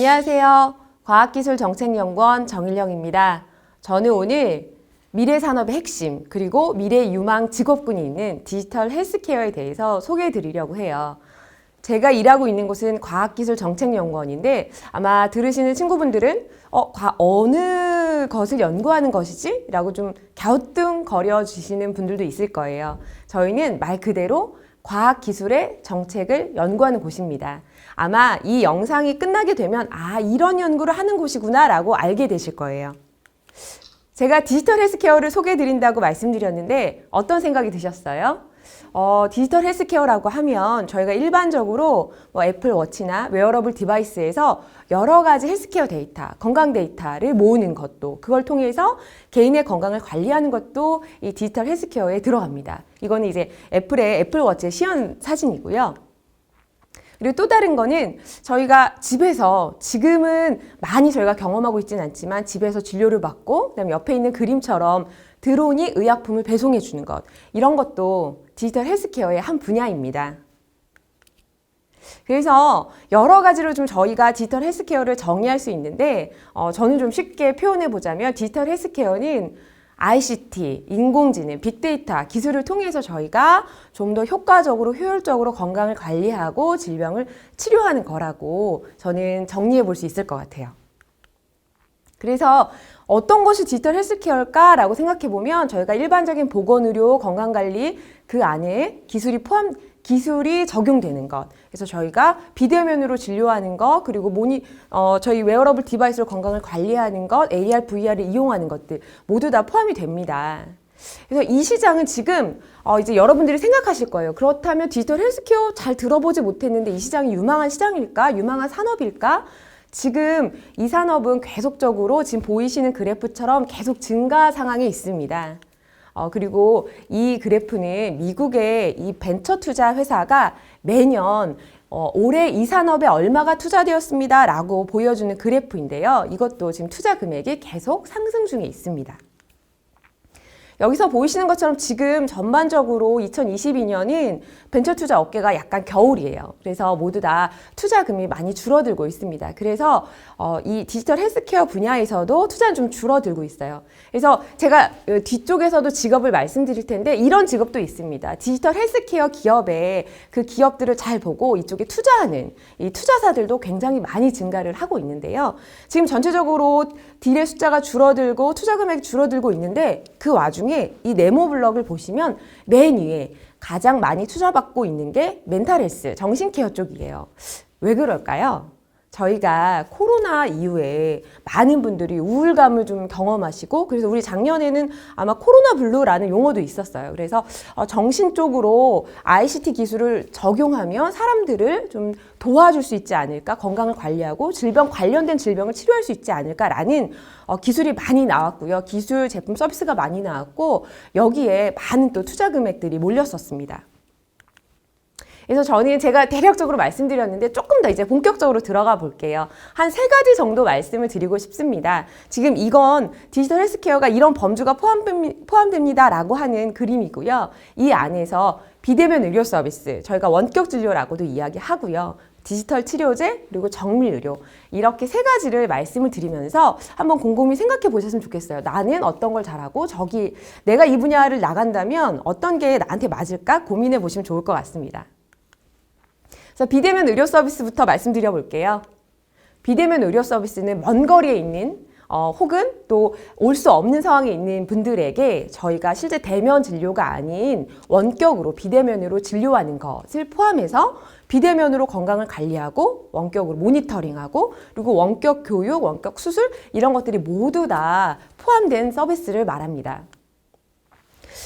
안녕하세요. 과학기술정책연구원 정일영입니다. 저는 오늘 미래산업의 핵심 그리고 미래 유망 직업군이 있는 디지털 헬스케어에 대해서 소개해 드리려고 해요. 제가 일하고 있는 곳은 과학기술정책연구원인데 아마 들으시는 친구분들은 어느 것을 연구하는 것이지? 라고 좀 갸우뚱거려지시는 분들도 있을 거예요. 저희는 말 그대로 과학기술의 정책을 연구하는 곳입니다. 아마 이 영상이 끝나게 되면 이런 연구를 하는 곳이구나 라고 알게 되실 거예요. 제가 디지털 헬스케어를 소개해 드린다고 말씀드렸는데 어떤 생각이 드셨어요? 디지털 헬스케어라고 하면 저희가 일반적으로 애플워치나 웨어러블 디바이스에서 여러 가지 헬스케어 데이터, 건강 데이터를 모으는 것도 그걸 통해서 개인의 건강을 관리하는 것도 이 디지털 헬스케어에 들어갑니다. 이거는 이제 애플의 애플워치의 시연 사진이고요. 그리고 또 다른 거는 저희가 집에서 지금은 많이 저희가 경험하고 있지는 않지만 집에서 진료를 받고 그다음에 옆에 있는 그림처럼 드론이 의약품을 배송해 주는 것 이런 것도 디지털 헬스케어의 한 분야입니다. 그래서 여러 가지로 좀 저희가 디지털 헬스케어를 정의할 수 있는데 저는 좀 쉽게 표현해 보자면 디지털 헬스케어는 ICT, 인공지능, 빅데이터 기술을 통해서 저희가 좀 더 효과적으로 효율적으로 건강을 관리하고 질병을 치료하는 거라고 저는 정리해 볼 수 있을 것 같아요. 그래서 어떤 것이 디지털 헬스케어일까라고 생각해 보면 저희가 일반적인 보건의료, 건강관리 그 안에 기술이 적용되는 것. 그래서 저희가 비대면으로 진료하는 것, 그리고 저희 웨어러블 디바이스로 건강을 관리하는 것, AR, VR을 이용하는 것들 모두 다 포함이 됩니다. 그래서 이 시장은 지금 이제 여러분들이 생각하실 거예요. 그렇다면 디지털 헬스케어 잘 들어보지 못했는데 이 시장이 유망한 시장일까? 유망한 산업일까? 지금 이 산업은 계속적으로 지금 보이시는 그래프처럼 계속 증가 상황에 있습니다. 그리고 이 그래프는 미국의 이 벤처 투자 회사가 매년 올해 이 산업에 얼마가 투자되었습니다 라고 보여주는 그래프인데요. 이것도 지금 투자 금액이 계속 상승 중에 있습니다. 여기서 보이시는 것처럼 지금 전반적으로 2022년은 벤처 투자 업계가 약간 겨울이에요. 그래서 모두 다 투자금이 많이 줄어들고 있습니다. 그래서 이 디지털 헬스케어 분야에서도 투자는 좀 줄어들고 있어요. 그래서 제가 뒤쪽에서도 직업을 말씀드릴 텐데 이런 직업도 있습니다. 디지털 헬스케어 기업에 그 기업들을 잘 보고 이쪽에 투자하는 이 투자사들도 굉장히 많이 증가를 하고 있는데요. 지금 전체적으로 딜의 숫자가 줄어들고 투자 금액이 줄어들고 있는데 그 와중에 이 네모 블럭을 보시면 맨 위에 가장 많이 투자받고 있는 게 멘탈 헬스, 정신케어 쪽이에요. 왜 그럴까요? 저희가 코로나 이후에 많은 분들이 우울감을 좀 경험하시고 그래서 우리 작년에는 아마 코로나 블루라는 용어도 있었어요. 그래서 정신 쪽으로 ICT 기술을 적용하면 사람들을 좀 도와줄 수 있지 않을까, 건강을 관리하고 관련된 질병을 치료할 수 있지 않을까라는 기술이 많이 나왔고요. 기술, 제품, 서비스가 많이 나왔고 여기에 많은 또 투자 금액들이 몰렸었습니다. 그래서 저는 제가 대략적으로 말씀드렸는데 조금 더 이제 본격적으로 들어가 볼게요. 한 3가지 정도 말씀을 드리고 싶습니다. 지금 이건 디지털 헬스케어가 이런 범주가 포함됩니다라고 하는 그림이고요. 이 안에서 비대면 의료 서비스, 저희가 원격 진료라고도 이야기하고요. 디지털 치료제, 그리고 정밀의료 이렇게 3가지를 말씀을 드리면서 한번 곰곰이 생각해 보셨으면 좋겠어요. 나는 어떤 걸 잘하고 내가 이 분야를 나간다면 어떤 게 나한테 맞을까 고민해 보시면 좋을 것 같습니다. 그래서 비대면 의료 서비스부터 말씀드려 볼게요. 비대면 의료 서비스는 먼 거리에 있는 혹은 또 올 수 없는 상황에 있는 분들에게 저희가 실제 대면 진료가 아닌 원격으로 비대면으로 진료하는 것을 포함해서 비대면으로 건강을 관리하고 원격으로 모니터링하고 그리고 원격 교육, 원격 수술 이런 것들이 모두 다 포함된 서비스를 말합니다.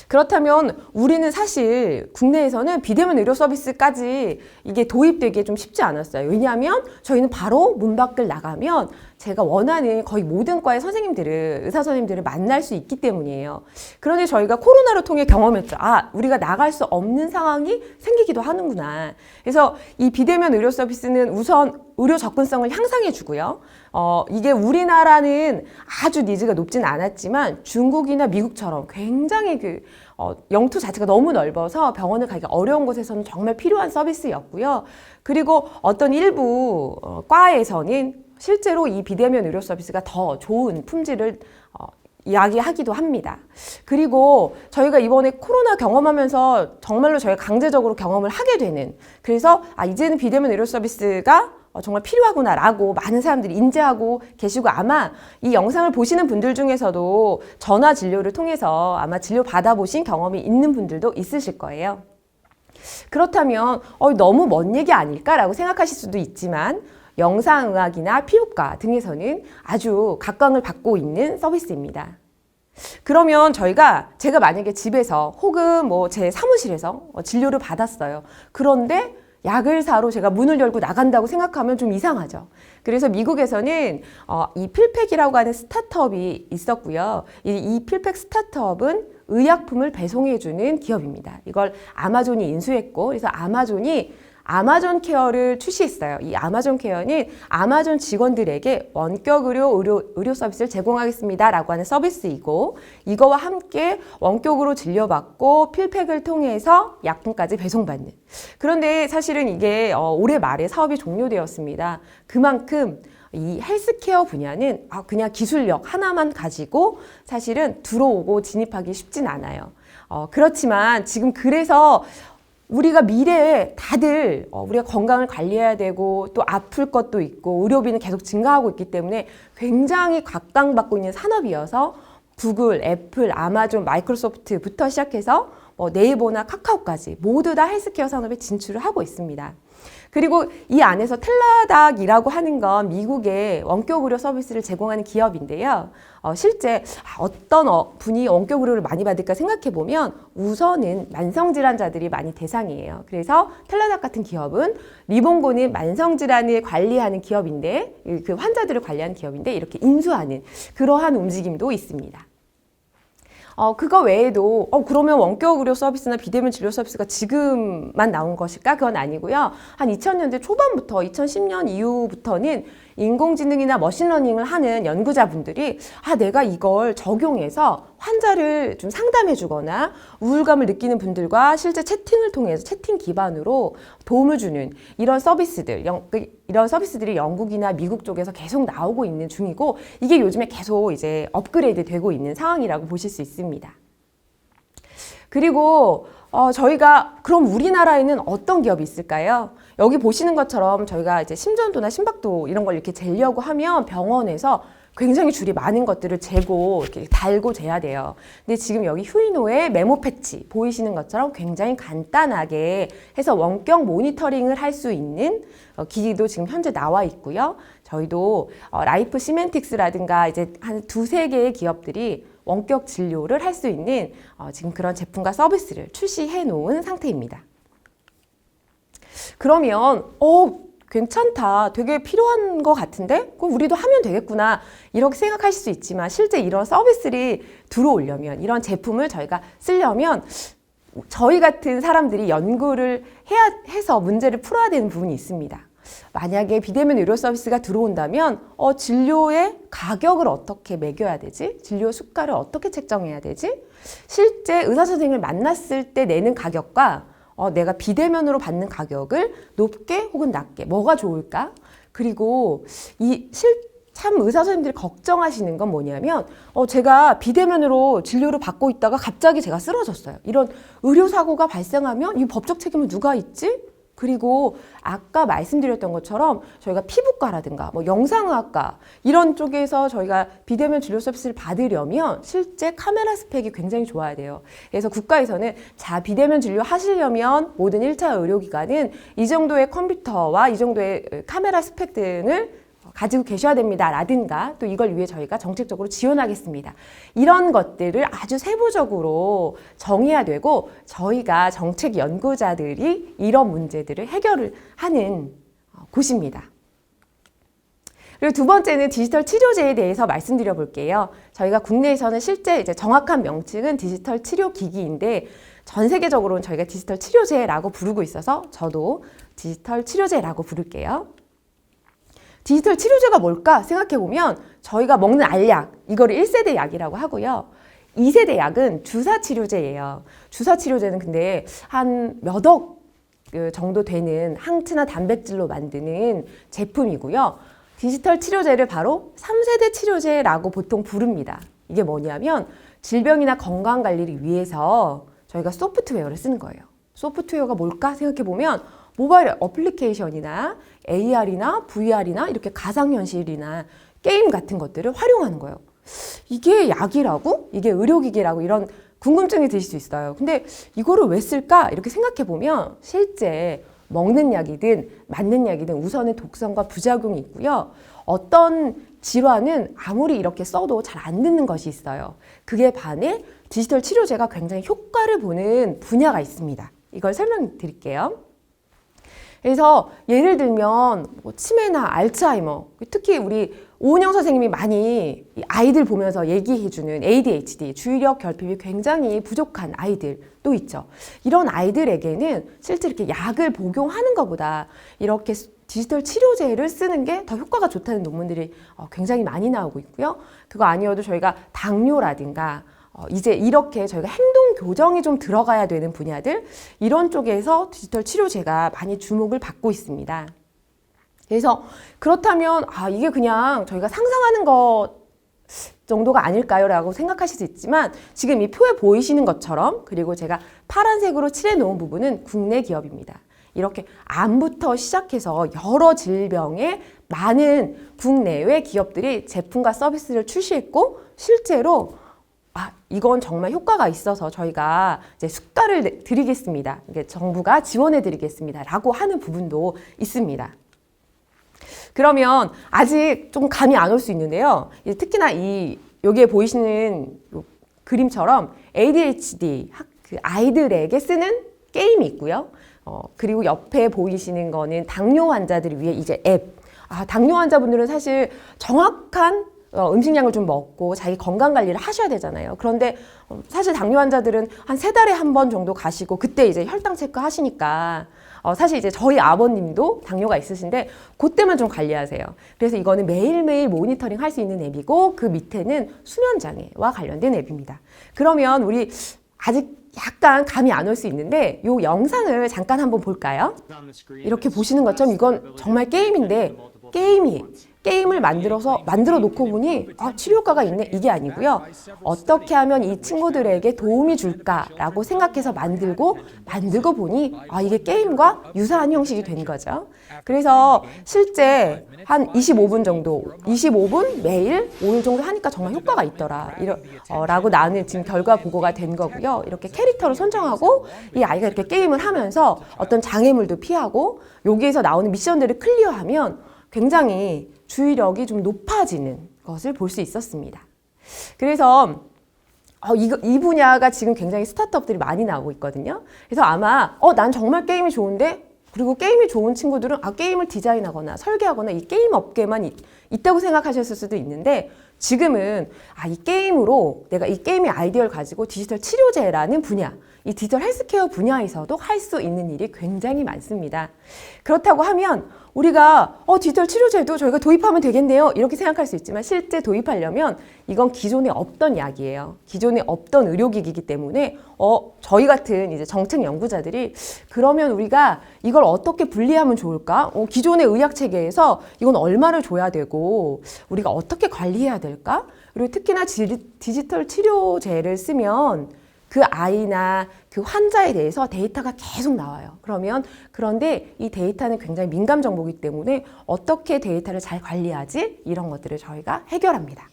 그렇다면 우리는 사실 국내에서는 비대면 의료 서비스까지 이게 도입되기에 좀 쉽지 않았어요. 왜냐하면 저희는 바로 문 밖을 나가면 제가 원하는 거의 모든 과의 의사 선생님들을 만날 수 있기 때문이에요. 그런데 저희가 코로나를 통해 경험했죠. 우리가 나갈 수 없는 상황이 생기기도 하는구나. 그래서 이 비대면 의료 서비스는 우선 의료 접근성을 향상해 주고요. 이게 우리나라는 아주 니즈가 높진 않았지만 중국이나 미국처럼 굉장히 영토 자체가 너무 넓어서 병원을 가기가 어려운 곳에서는 정말 필요한 서비스였고요. 그리고 어떤 일부 과에서는 실제로 이 비대면 의료 서비스가 더 좋은 품질을 이야기하기도 합니다. 그리고 저희가 이번에 코로나 경험하면서 정말로 저희가 강제적으로 경험을 하게 되는, 그래서 이제는 비대면 의료 서비스가 정말 필요하구나라고 많은 사람들이 인지하고 계시고, 아마 이 영상을 보시는 분들 중에서도 전화 진료를 통해서 아마 진료 받아보신 경험이 있는 분들도 있으실 거예요. 그렇다면 너무 먼 얘기 아닐까라고 생각하실 수도 있지만, 영상의학이나 피부과 등에서는 아주 각광을 받고 있는 서비스입니다. 그러면 제가 만약에 집에서 혹은 제 사무실에서 진료를 받았어요. 그런데 약을 사러 제가 문을 열고 나간다고 생각하면 좀 이상하죠. 그래서 미국에서는 이 필팩이라고 하는 스타트업이 있었고요. 이 필팩 스타트업은 의약품을 배송해주는 기업입니다. 이걸 아마존이 인수했고, 그래서 아마존이 아마존 케어를 출시했어요. 이 아마존 케어는 아마존 직원들에게 원격 의료 서비스를 제공하겠습니다 라고 하는 서비스이고, 이거와 함께 원격으로 진료받고 필팩을 통해서 약품까지 배송받는. 그런데 사실은 이게 올해 말에 사업이 종료되었습니다. 그만큼 이 헬스케어 분야는 그냥 기술력 하나만 가지고 사실은 들어오고 진입하기 쉽진 않아요. 그렇지만 지금 그래서 우리가 미래에 다들 우리가 건강을 관리해야 되고 또 아플 것도 있고 의료비는 계속 증가하고 있기 때문에 굉장히 각광받고 있는 산업이어서 구글, 애플, 아마존, 마이크로소프트부터 시작해서 네이버나 카카오까지 모두 다 헬스케어 산업에 진출을 하고 있습니다. 그리고 이 안에서 텔라닥이라고 하는 건 미국의 원격 의료 서비스를 제공하는 기업인데요. 실제 어떤 분이 원격 의료를 많이 받을까 생각해 보면 우선은 만성질환자들이 많이 대상이에요. 그래서 텔라닥 같은 기업은 리본고는 만성질환을 관리하는 기업인데, 그 환자들을 관리하는 기업인데 이렇게 인수하는 그러한 움직임도 있습니다. 그거 외에도 그러면 원격 의료 서비스나 비대면 진료 서비스가 지금만 나온 것일까? 그건 아니고요. 한 2000년대 초반부터 2010년 이후부터는 인공지능이나 머신러닝을 하는 연구자분들이 내가 이걸 적용해서 환자를 좀 상담해 주거나 우울감을 느끼는 분들과 실제 채팅을 통해서 채팅 기반으로 도움을 주는 이런 서비스들이 영국이나 미국 쪽에서 계속 나오고 있는 중이고, 이게 요즘에 계속 이제 업그레이드 되고 있는 상황이라고 보실 수 있습니다. 그리고 저희가 그럼 우리나라에는 어떤 기업이 있을까요? 여기 보시는 것처럼 저희가 이제 심전도나 심박도 이런 걸 이렇게 재려고 하면 병원에서 굉장히 줄이 많은 것들을 재고 이렇게 달고 재야 돼요. 근데 지금 여기 휴이노의 메모 패치 보이시는 것처럼 굉장히 간단하게 해서 원격 모니터링을 할 수 있는 기기도 지금 현재 나와 있고요. 저희도 라이프 시멘틱스라든가 이제 한 두세 개의 기업들이 원격 진료를 할 수 있는 지금 그런 제품과 서비스를 출시해 놓은 상태입니다. 그러면 괜찮다, 되게 필요한 것 같은데 그럼 우리도 하면 되겠구나 이렇게 생각하실 수 있지만, 실제 이런 서비스를 들어오려면, 이런 제품을 저희가 쓰려면 저희 같은 사람들이 연구를 해서 문제를 풀어야 되는 부분이 있습니다. 만약에 비대면 의료 서비스가 들어온다면 진료의 가격을 어떻게 매겨야 되지? 진료 수가를 어떻게 책정해야 되지? 실제 의사 선생님을 만났을 때 내는 가격과 내가 비대면으로 받는 가격을 높게 혹은 낮게 뭐가 좋을까? 그리고 참 의사 선생님들이 걱정하시는 건 뭐냐면 제가 비대면으로 진료를 받고 있다가 갑자기 제가 쓰러졌어요. 이런 의료사고가 발생하면 이 법적 책임은 누가 있지? 그리고 아까 말씀드렸던 것처럼 저희가 피부과라든가 영상의학과 이런 쪽에서 저희가 비대면 진료 서비스를 받으려면 실제 카메라 스펙이 굉장히 좋아야 돼요. 그래서 국가에서는 비대면 진료 하시려면 모든 1차 의료기관은 이 정도의 컴퓨터와 이 정도의 카메라 스펙 등을 가지고 계셔야 됩니다 라든가, 또 이걸 위해 저희가 정책적으로 지원하겠습니다, 이런 것들을 아주 세부적으로 정해야 되고, 저희가 정책 연구자들이 이런 문제들을 해결을 하는 곳입니다. 그리고 두 번째는 디지털 치료제에 대해서 말씀드려 볼게요. 저희가 국내에서는 실제 이제 정확한 명칭은 디지털 치료기기인데 전 세계적으로는 저희가 디지털 치료제라고 부르고 있어서 저도 디지털 치료제라고 부를게요. 디지털 치료제가 뭘까 생각해보면 저희가 먹는 알약, 이거를 1세대 약이라고 하고요. 2세대 약은 주사치료제예요. 주사치료제는 근데 한 몇 억 정도 되는 항체나 단백질로 만드는 제품이고요. 디지털 치료제를 바로 3세대 치료제라고 보통 부릅니다. 이게 뭐냐면 질병이나 건강 관리를 위해서 저희가 소프트웨어를 쓰는 거예요. 소프트웨어가 뭘까 생각해보면 모바일 어플리케이션이나 AR이나 VR이나 이렇게 가상현실이나 게임 같은 것들을 활용하는 거예요. 이게 약이라고? 이게 의료기기라고? 이런 궁금증이 드실 수 있어요. 근데 이거를 왜 쓸까? 이렇게 생각해보면 실제 먹는 약이든 맞는 약이든 우선은 독성과 부작용이 있고요. 어떤 질환은 아무리 이렇게 써도 잘 안 듣는 것이 있어요. 그게 반해 디지털 치료제가 굉장히 효과를 보는 분야가 있습니다. 이걸 설명드릴게요. 그래서 예를 들면 뭐 치매나 알츠하이머, 특히 우리 오은영 선생님이 많이 아이들 보면서 얘기해주는 ADHD, 주의력 결핍이 굉장히 부족한 아이들도 있죠. 이런 아이들에게는 실제 이렇게 약을 복용하는 것보다 이렇게 디지털 치료제를 쓰는 게 더 효과가 좋다는 논문들이 굉장히 많이 나오고 있고요. 그거 아니어도 저희가 당뇨라든가 이제 이렇게 저희가 행동 교정이 좀 들어가야 되는 분야들, 이런 쪽에서 디지털 치료제가 많이 주목을 받고 있습니다. 그래서 그렇다면 이게 그냥 저희가 상상하는 것 정도가 아닐까요? 라고 생각하실 수 있지만 지금 이 표에 보이시는 것처럼, 그리고 제가 파란색으로 칠해 놓은 부분은 국내 기업입니다. 이렇게 암부터 시작해서 여러 질병에 많은 국내외 기업들이 제품과 서비스를 출시했고, 실제로 이건 정말 효과가 있어서 저희가 이제 수가를 드리겠습니다. 이게 정부가 지원해 드리겠습니다. 라고 하는 부분도 있습니다. 그러면 아직 좀 감이 안 올 수 있는데요. 특히나 여기에 보이시는 그림처럼 ADHD 그 아이들에게 쓰는 게임이 있고요. 그리고 옆에 보이시는 거는 당뇨 환자들을 위해 이제 앱. 당뇨 환자분들은 사실 정확한 음식량을 좀 먹고 자기 건강 관리를 하셔야 되잖아요. 그런데 사실 당뇨 환자들은 한 3달에 한 번 정도 가시고 그때 이제 혈당 체크 하시니까 사실 이제 저희 아버님도 당뇨가 있으신데 그때만 좀 관리하세요. 그래서 이거는 매일매일 모니터링 할 수 있는 앱이고, 그 밑에는 수면 장애와 관련된 앱입니다. 그러면 우리 아직 약간 감이 안 올 수 있는데 이 영상을 잠깐 한번 볼까요? 이렇게 보시는 것처럼 이건 정말 게임인데 게임을 만들어 놓고 보니 치료 효과가 있네, 이게 아니고요. 어떻게 하면 이 친구들에게 도움이 줄까라고 생각해서 만들고 보니 이게 게임과 유사한 형식이 된 거죠. 그래서 실제 한 25분 정도, 25분 매일 5일 정도 하니까 정말 효과가 있더라 라고 나는 지금 결과 보고가 된 거고요. 이렇게 캐릭터를 선정하고 이 아이가 이렇게 게임을 하면서 어떤 장애물도 피하고 여기에서 나오는 미션들을 클리어하면 굉장히 주의력이 좀 높아지는 것을 볼 수 있었습니다. 그래서 이 분야가 지금 굉장히 스타트업들이 많이 나오고 있거든요. 그래서 아마 난 정말 게임이 좋은데, 그리고 게임이 좋은 친구들은 게임을 디자인하거나 설계하거나 이 게임 업계만 있다고 생각하셨을 수도 있는데, 지금은 이 게임으로 내가 이 게임의 아이디어를 가지고 디지털 치료제라는 분야, 이 디지털 헬스케어 분야에서도 할 수 있는 일이 굉장히 많습니다. 그렇다고 하면 우리가 디지털 치료제도 저희가 도입하면 되겠네요, 이렇게 생각할 수 있지만 실제 도입하려면 이건 기존에 없던 약이에요. 기존에 없던 의료기기이기 때문에 저희 같은 이제 정책 연구자들이 그러면 우리가 이걸 어떻게 분리하면 좋을까? 기존의 의학 체계에서 이건 얼마를 줘야 되고 우리가 어떻게 관리해야 될까? 그리고 특히나 디지털 치료제를 쓰면 그 아이나 그 환자에 대해서 데이터가 계속 나와요. 그런데 이 데이터는 굉장히 민감 정보이기 때문에 어떻게 데이터를 잘 관리하지? 이런 것들을 저희가 해결합니다.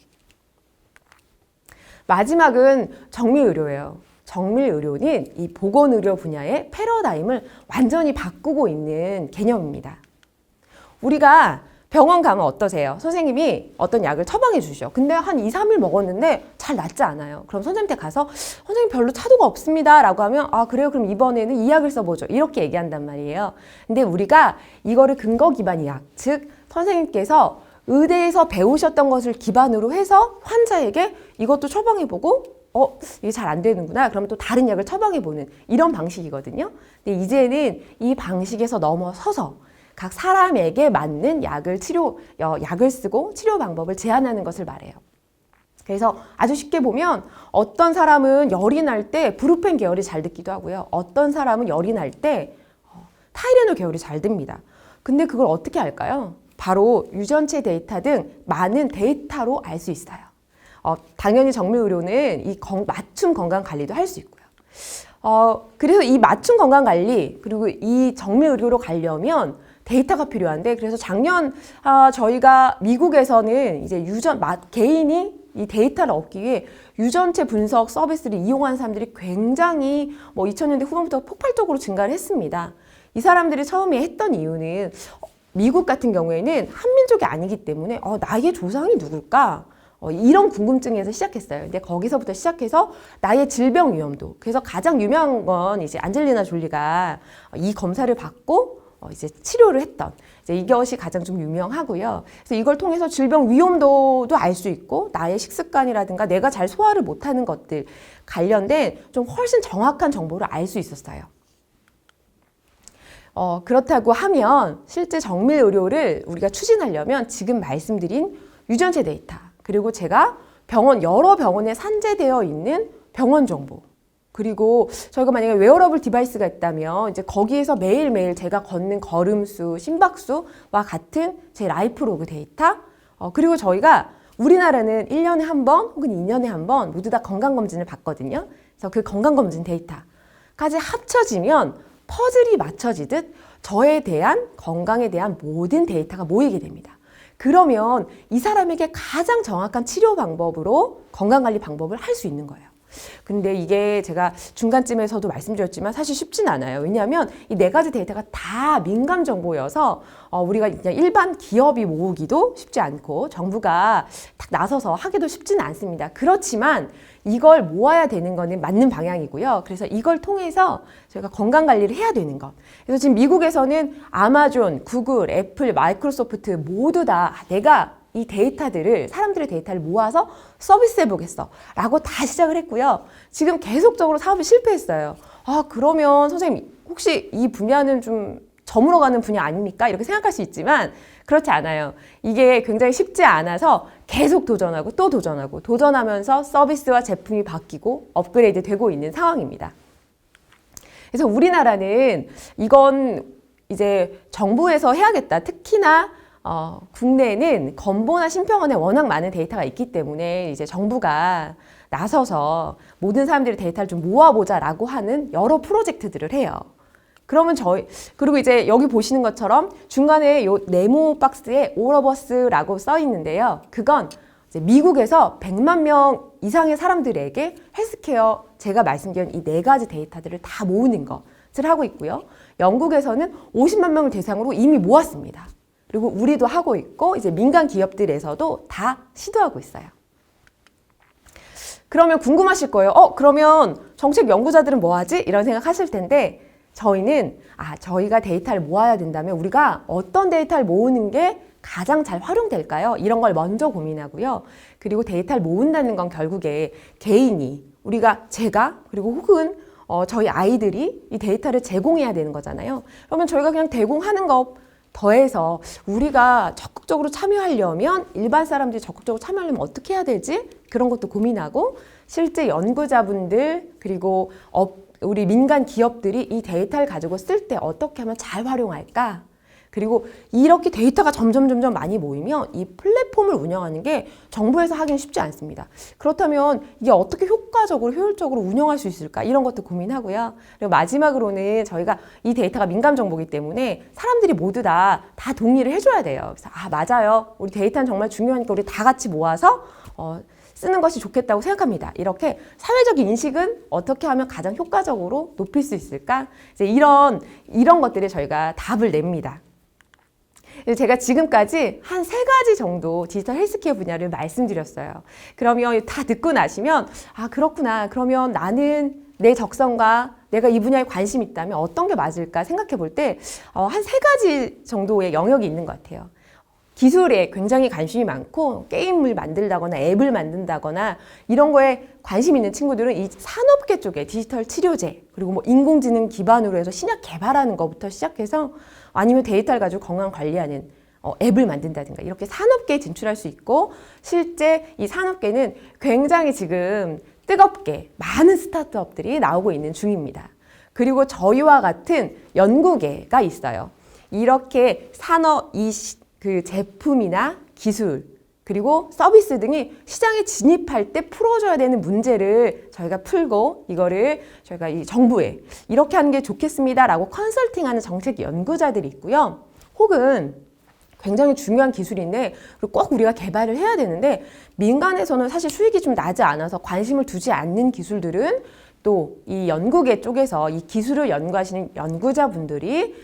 마지막은 정밀의료예요. 정밀의료는 이 보건의료 분야의 패러다임을 완전히 바꾸고 있는 개념입니다. 우리가 병원 가면 어떠세요? 선생님이 어떤 약을 처방해 주셔. 근데 한 2, 3일 먹었는데 잘 낫지 않아요. 그럼 선생님한테 가서 선생님 별로 차도가 없습니다 라고 하면 그래요, 그럼 이번에는 이 약을 써보죠, 이렇게 얘기한단 말이에요. 근데 우리가 이거를 근거 기반 약, 즉 선생님께서 의대에서 배우셨던 것을 기반으로 해서 환자에게 이것도 처방해보고 이게 잘 안 되는구나, 그러면 또 다른 약을 처방해보는 이런 방식이거든요. 근데 이제는 이 방식에서 넘어서서 각 사람에게 맞는 약을 쓰고 치료 방법을 제안하는 것을 말해요. 그래서 아주 쉽게 보면 어떤 사람은 열이 날 때 브루펜 계열이 잘 듣기도 하고요. 어떤 사람은 열이 날 때 타이레놀 계열이 잘 듭니다. 근데 그걸 어떻게 할까요? 바로 유전체 데이터 등 많은 데이터로 알 수 있어요. 당연히 정밀의료는 이 맞춤 건강관리도 할 수 있고요. 그래서 이 맞춤 건강관리 그리고 이 정밀의료로 가려면 데이터가 필요한데, 그래서 작년 저희가 미국에서는 이제 개인이 이 데이터를 얻기 위해 유전체 분석 서비스를 이용한 사람들이 굉장히 2000년대 후반부터 폭발적으로 증가를 했습니다. 이 사람들이 처음에 했던 이유는 미국 같은 경우에는 한민족이 아니기 때문에 나의 조상이 누굴까? 이런 궁금증에서 시작했어요. 근데 거기서부터 시작해서 나의 질병 위험도. 그래서 가장 유명한 건 이제 안젤리나 졸리가 이 검사를 받고 이제 치료를 했던 이제 이것이 가장 좀 유명하고요. 그래서 이걸 통해서 질병 위험도도 알 수 있고 나의 식습관이라든가 내가 잘 소화를 못하는 것들 관련된 좀 훨씬 정확한 정보를 알 수 있었어요. 그렇다고 하면 실제 정밀 의료를 우리가 추진하려면 지금 말씀드린 유전체 데이터, 그리고 제가 여러 병원에 산재되어 있는 병원 정보, 그리고 저희가 만약에 웨어러블 디바이스가 있다면 이제 거기에서 매일매일 제가 걷는 걸음수, 심박수와 같은 제 라이프로그 데이터, 그리고 저희가 우리나라는 1년에 한 번 혹은 2년에 한 번 모두 다 건강검진을 받거든요. 그래서 그 건강검진 데이터까지 합쳐지면 퍼즐이 맞춰지듯 저에 대한 건강에 대한 모든 데이터가 모이게 됩니다. 그러면 이 사람에게 가장 정확한 치료 방법으로 건강관리 방법을 할 수 있는 거예요. 근데 이게 제가 중간쯤에서도 말씀드렸지만 사실 쉽진 않아요. 왜냐하면 이 4가지 데이터가 다 민감 정보여서 우리가 그냥 일반 기업이 모으기도 쉽지 않고 정부가 딱 나서서 하기도 쉽지는 않습니다. 그렇지만 이걸 모아야 되는 거는 맞는 방향이고요. 그래서 이걸 통해서 저희가 건강관리를 해야 되는 것. 그래서 지금 미국에서는 아마존, 구글, 애플, 마이크로소프트 모두 다 내가 이 데이터들을, 사람들의 데이터를 모아서 서비스해 보겠어 라고 다 시작을 했고요. 지금 계속적으로 사업이 실패했어요. 그러면 선생님 혹시 이 분야는 좀 저물어가는 분야 아닙니까? 이렇게 생각할 수 있지만 그렇지 않아요. 이게 굉장히 쉽지 않아서 계속 도전하고 또 도전하고 도전하면서 서비스와 제품이 바뀌고 업그레이드 되고 있는 상황입니다. 그래서 우리나라는 이건 이제 정부에서 해야겠다. 특히나 국내에는 건보나 심평원에 워낙 많은 데이터가 있기 때문에 이제 정부가 나서서 모든 사람들의 데이터를 좀 모아보자라고 하는 여러 프로젝트들을 해요. 그러면 그리고 이제 여기 보시는 것처럼 중간에 요 네모 박스에 All of Us라고 써 있는데요. 그건 이제 미국에서 100만 명 이상의 사람들에게 헬스케어, 제가 말씀드린 이 4가지 데이터들을 다 모으는 것을 하고 있고요. 영국에서는 50만 명을 대상으로 이미 모았습니다. 그리고 우리도 하고 있고 이제 민간 기업들에서도 다 시도하고 있어요. 그러면 궁금하실 거예요. 그러면 정책 연구자들은 뭐 하지? 이런 생각 하실 텐데 저희는 저희가 데이터를 모아야 된다면 우리가 어떤 데이터를 모으는 게 가장 잘 활용될까요? 이런 걸 먼저 고민하고요. 그리고 데이터를 모은다는 건 결국에 개인이, 제가 그리고 혹은 저희 아이들이 이 데이터를 제공해야 되는 거잖아요. 그러면 저희가 그냥 제공하는 것 더해서 우리가 적극적으로 참여하려면, 일반 사람들이 적극적으로 참여하려면 어떻게 해야 되지? 그런 것도 고민하고 실제 연구자분들 그리고 우리 민간 기업들이 이 데이터를 가지고 쓸 때 어떻게 하면 잘 활용할까? 그리고 이렇게 데이터가 점점 많이 모이면 이 플랫폼을 운영하는 게 정부에서 하기는 쉽지 않습니다. 그렇다면 이게 어떻게 효과적으로 효율적으로 운영할 수 있을까? 이런 것도 고민하고요. 그리고 마지막으로는 저희가 이 데이터가 민감 정보이기 때문에 사람들이 모두 다 동의를 해줘야 돼요. 그래서 맞아요. 우리 데이터는 정말 중요하니까 우리 다 같이 모아서 쓰는 것이 좋겠다고 생각합니다. 이렇게 사회적인 인식은 어떻게 하면 가장 효과적으로 높일 수 있을까? 이제 이런 것들에 저희가 답을 냅니다. 제가 지금까지 한 3가지 정도 디지털 헬스케어 분야를 말씀드렸어요. 그러면 다 듣고 나시면 그렇구나. 그러면 나는 내 적성과 내가 이 분야에 관심이 있다면 어떤 게 맞을까 생각해 볼 때 한 3가지 정도의 영역이 있는 것 같아요. 기술에 굉장히 관심이 많고 게임을 만들다거나 앱을 만든다거나 이런 거에 관심 있는 친구들은 이 산업계 쪽에 디지털 치료제 그리고 인공지능 기반으로 해서 신약 개발하는 것부터 시작해서 아니면 데이터를 가지고 건강 관리하는 앱을 만든다든가 이렇게 산업계에 진출할 수 있고, 실제 이 산업계는 굉장히 지금 뜨겁게 많은 스타트업들이 나오고 있는 중입니다. 그리고 저희와 같은 연구계가 있어요. 이렇게 그 제품이나 기술 그리고 서비스 등이 시장에 진입할 때 풀어줘야 되는 문제를 저희가 풀고 이거를 저희가 이 정부에 이렇게 하는 게 좋겠습니다라고 컨설팅하는 정책 연구자들이 있고요. 혹은 굉장히 중요한 기술인데 꼭 우리가 개발을 해야 되는데 민간에서는 사실 수익이 좀 나지 않아서 관심을 두지 않는 기술들은 또 이 연구계 쪽에서 이 기술을 연구하시는 연구자분들이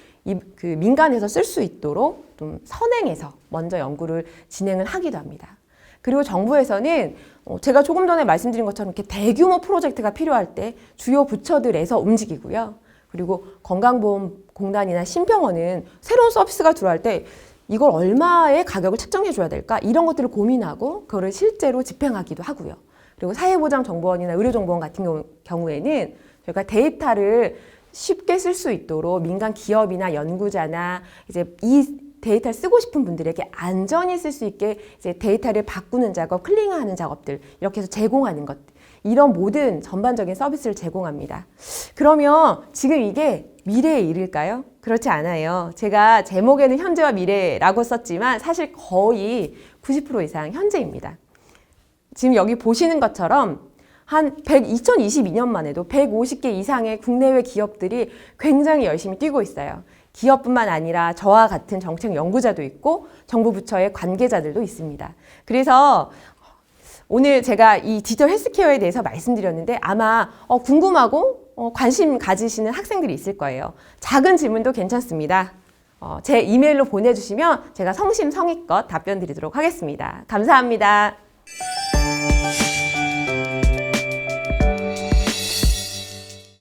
그 민간에서 쓸 수 있도록 좀 선행해서 먼저 연구를 진행을 하기도 합니다. 그리고 정부에서는 제가 조금 전에 말씀드린 것처럼 이렇게 대규모 프로젝트가 필요할 때 주요 부처들에서 움직이고요. 그리고 건강보험공단이나 심평원은 새로운 서비스가 들어갈 때 이걸 얼마의 가격을 책정해 줘야 될까? 이런 것들을 고민하고 그거를 실제로 집행하기도 하고요. 그리고 사회보장정보원이나 의료정보원 같은 경우에는 저희가 데이터를 쉽게 쓸 수 있도록 민간 기업이나 연구자나 이제 이 데이터를 쓰고 싶은 분들에게 안전히 쓸 수 있게 이제 데이터를 바꾸는 작업, 클링하는 작업들 이렇게 해서 제공하는 것 이런 모든 전반적인 서비스를 제공합니다. 그러면 지금 이게 미래의 일일까요? 그렇지 않아요. 제가 제목에는 현재와 미래라고 썼지만 사실 거의 90% 이상 현재입니다. 지금 여기 보시는 것처럼 한 2022년만 해도 150개 이상의 국내외 기업들이 굉장히 열심히 뛰고 있어요. 기업뿐만 아니라 저와 같은 정책 연구자도 있고 정부 부처의 관계자들도 있습니다. 그래서 오늘 제가 이 디지털 헬스케어에 대해서 말씀드렸는데 아마 궁금하고 관심 가지시는 학생들이 있을 거예요. 작은 질문도 괜찮습니다. 제 이메일로 보내주시면 제가 성심성의껏 답변 드리도록 하겠습니다. 감사합니다.